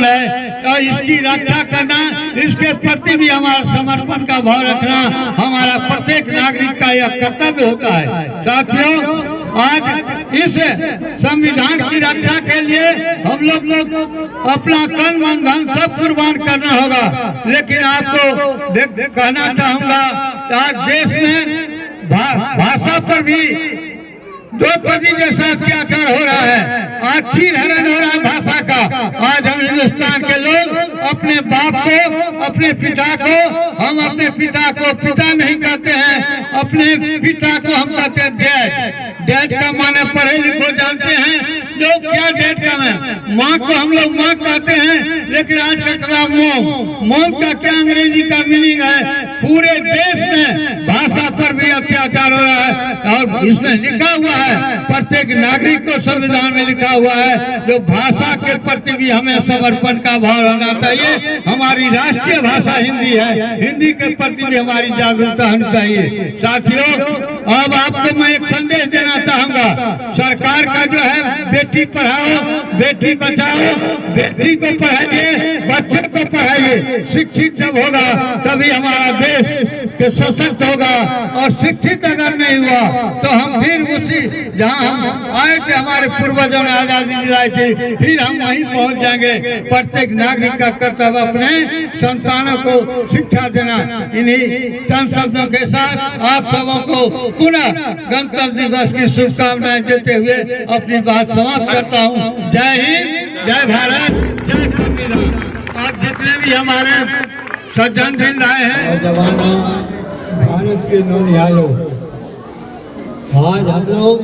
अनमोल है और इसकी रक्षा करना, इसके प्रति भी हमारा समर्पण का भाव रखना हमारा प्रत्येक नागरिक का यह कर्तव्य होता है। साथियों, आज इस संविधान की रक्षा के लिए हम लोग अपना तन मन धन सब कुर्बान करना होगा। लेकिन आपको कहना चाहूंगा, आज देश में भाषा पर भी द्रौपदी जैसा अत्याचार हो रहा है, आज चीर हरण हो रहा है भाषा का। आज हम हिंदुस्तान के लोग अपने बाप को, अपने पिता को, हम अपने पिता को पिता नहीं कहते हैं, अपने पिता को हम कहते हैं डैड। डैड का माने पढ़े लिखो जानते हैं जो क्या डैड का है। माँ को हम लोग माँ कहते हैं, लेकिन आज का कलाम मोम, मोम का क्या अंग्रेजी का मीनिंग है। पूरे देश में भाषा पर भी अत्याचार हो रहा है और इसमें लिखा हुआ है, प्रत्येक नागरिक को संविधान में लिखा हुआ है जो भाषा के प्रति भी हमें समर्पण का भाव रहना चाहिए। हमारी राष्ट्रीय भाषा हिंदी है, हिंदी के प्रति भी हमारी जागरूकता होनी चाहिए। साथियों, अब आपको मैं एक संदेश देना चाहूंगा। सरकार का जो है बेटी पढ़ाओ, बेटी बचाओ, बेटी को पढ़ाइए, बच्चों को पढ़ाइए। शिक्षित जब होगा तभी हमारा देश के सशक्त होगा, और शिक्षित अगर नहीं हुआ तो हम फिर उसी जहाँ हम आए थे, हमारे पूर्वजों ने आजादी दिलाई थी, फिर हम वहीं पहुंच जाएंगे। प्रत्येक नागरिक का कर्तव्य अपने संतानों को शिक्षा देना। इन्हीं चंद शब्दों के साथ आप सबों को पुनः गणतंत्र दिवस की शुभकामनाएं देते हुए अपनी बात समाप्त करता हूँ। जय हिंद, जय भारत, जय संविधान। आप जितने भी हमारे सज्जन भी आए हैं, जवानों, भारत के नौनिहालों, आज हम लोग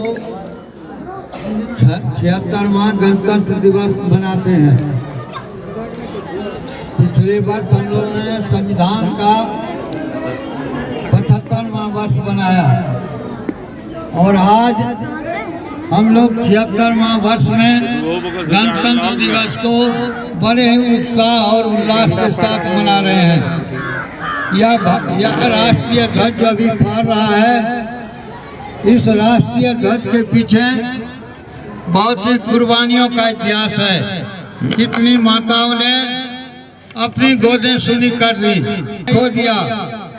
76वां गणतंत्र दिवस मनाते हैं। पिछले वर्ष हम लोगों ने संविधान का 75वां वर्ष बनाया और आज हम लोग 76वां वर्ष में गणतंत्र दिवस को बड़े ही उत्साह और उल्लास के साथ मना रहे हैं। यह राष्ट्रीय ध्वज जो अभी फहर रहा है, इस राष्ट्रीय ध्वज के पीछे बहुत ही कुर्बानियों का इतिहास है। कितनी माताओं ने अपनी गोदें सुनी कर दी, खो दिया,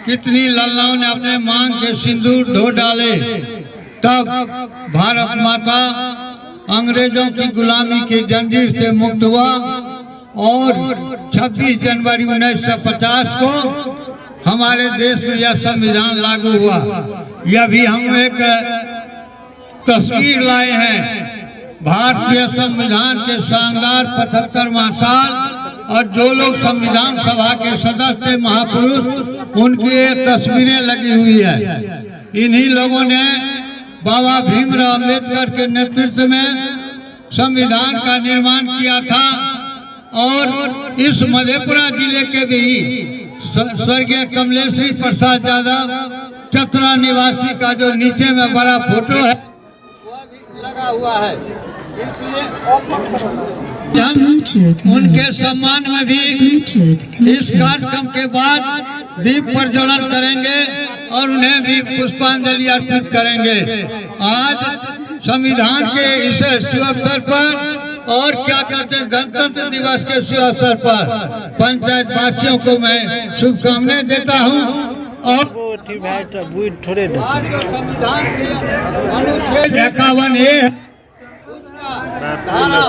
कितनी लल्लाओं ने अपने मांग के सिंदूर ढो डाले, तब भारत माता अंग्रेजों की गुलामी की जंजीर से मुक्त हुआ और 26 जनवरी 1950 को हमारे देश में यह संविधान लागू हुआ। यह भी हम एक तस्वीर लाए हैं भारतीय संविधान के शानदार 75वां साल, और जो लोग संविधान सभा के सदस्य महापुरुष, उनकी तस्वीरें लगी हुई है। इन्हीं लोगों ने बाबा भीमराव अम्बेडकर के नेतृत्व में संविधान का निर्माण किया था। और इस मधेपुरा जिले के भी स्वर्गीय कमलेश्वरी प्रसाद यादव चतरा निवासी का जो नीचे में बड़ा फोटो है वह भी लगा हुआ है। इसलिए उनके सम्मान में भी इस कार्यक्रम के बाद दीप प्रज्वलन करेंगे और उन्हें भी पुष्पांजलि अर्पित करेंगे। आज संविधान के इस शुभ अवसर पर, और क्या कहते हैं, गणतंत्र दिवस के शुभ अवसर पर पंचायत वासियों को मैं शुभकामनाएं देता हूं। और आज जो संविधान के अनुच्छेद 51A धारा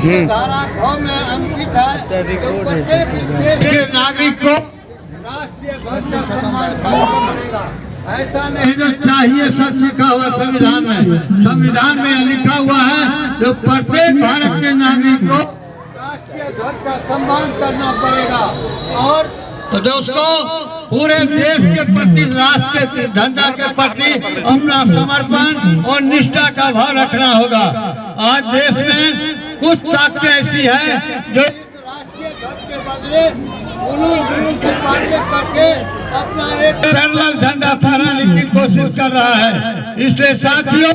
51 धारा 2 में अंकित है, तो प्रत्येक देश के नागरिक को राष्ट्रीय ध्वज का सम्मान करना पड़ेगा। ऐसा नहीं जो चाहिए सब लिखा हुआ संविधान में, संविधान में लिखा हुआ है जो प्रत्येक भारत के नागरिक को राष्ट्रीय ध्वज का सम्मान करना पड़ेगा। और तो उसको पूरे देश के प्रति, राष्ट्र के झंडा के प्रति अपना समर्पण और निष्ठा का भाव रखना होगा। आज देश में कुछ ताकतें ऐसी है जो राष्ट्रीय ध्वज के बदले करके अपना एक पैरेलल झंडा फहराने की कोशिश कर रहा है। इसलिए साथियों,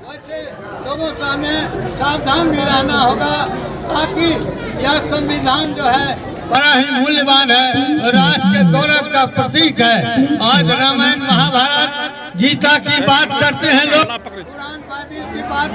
ऐसे लोगों से हमें सावधान भी रहना होगा, ताकि यह संविधान जो है बड़ा ही मूल्यवान है, राष्ट्र के गौरव का प्रतीक है। आज रामायण महाभारत गीता की बात करते हैं लोग, कुरान बाइबिल की बात